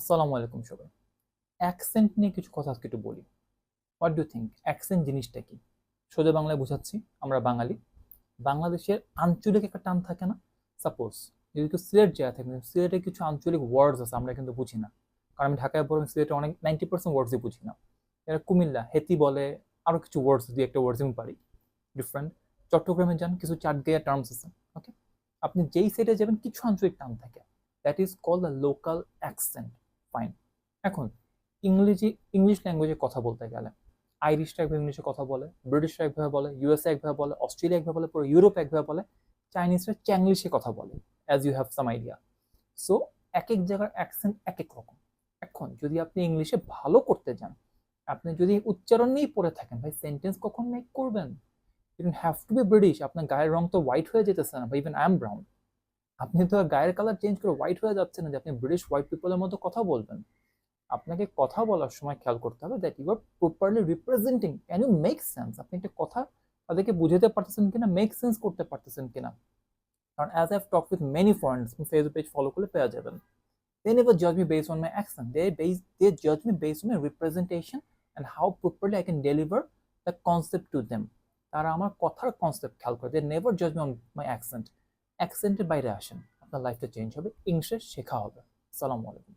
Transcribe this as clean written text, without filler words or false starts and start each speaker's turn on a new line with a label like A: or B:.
A: আসসালামু আলাইকুম সবাই। অ্যাকসেন্ট নিয়ে কিছু কথা আজকে একটু বলি। হোয়াট ডু থিঙ্ক অ্যাকসেন্ট জিনিসটা কি? সোজা বাংলায় বোঝাচ্ছি, আমরা বাঙালি। বাংলাদেশের আঞ্চলিক একটা টান থাকে না? সাপোজ যদি কেউ সিলেট যায় থাকে, সিলেটে কিছু আঞ্চলিক ওয়ার্ডস আছে আমরা কিন্তু বুঝি না। কারণ আমি ঢাকায় পড়ে সিলেটে অনেক 90% ওয়ার্ডসই বুঝি না। এরা কুমিল্লা হেতি বলে, আরো কিছু ওয়ার্ডস দুই একটা ওয়ার্ডস আমি পারি ডিফারেন্ট। চট্টগ্রামে যান, কিছু চাটগেয়া টার্মস আছে। ওকে, আপনি যেই সাইডে যাবেন কিছু আঞ্চলিক টান থাকে, that is call the local accent. Fine. এখন ইংলিশ ল্যাঙ্গুয়েজে কথা বলতে গেলে আইরিশরা একভাবে ইংলিশে কথা বলে, ব্রিটিশরা একভাবে বলে, ইউএসএ একভাবে বলে, অস্ট্রেলিয়া একভাবে বলে, পুরো ইউরোপ একভাবে বলে, চাইনিজরা চ্যাংলিশে কথা বলে, as you have some idea. So এক এক জায়গার অ্যাকসেন্ট এক এক রকম। এখন যদি আপনি ইংলিশে ভালো করতে যান, আপনি যদি উচ্চারণ নিয়েই পড়ে থাকেন, ভাই সেন্টেন্স কখন মেক করবেন? You don't have to be British. আপনার গায়ের রং তো হোয়াইট হয়ে যেতেছে না, বা ইভেন আই এম ব্রাউন। আপনি তো আর গায়ের কালার চেঞ্জ করে হোয়াইট হয়ে যাচ্ছে না যে আপনি ব্রিটিশ হোয়াইট পিপলের মতো কথা বলবেন। আপনাকে কথা বলার সময় খেয়াল করতে হবে that you are properly representing, can you make sense, আপনি একটা কথা তাদেরকে বুঝাতে পারতেছেন কিনা, মেক সেন্স করতে পারতেছেন কিনা। কারণ as I have talk with many foreigners, Facebook page follow করলে পেয়ে যাবেন, they never judge me based on my accent, they judge me based on my representation and how properly I can deliver the concept to them. তারা আমার কথার concept খেয়াল করে, they never judge me on my accent. অ্যাকসেন্টের বাইরে আসেন, আপনার লাইফটা change হবে, ইংলিশ শেখা হবে। আসসালামু আলাইকুম।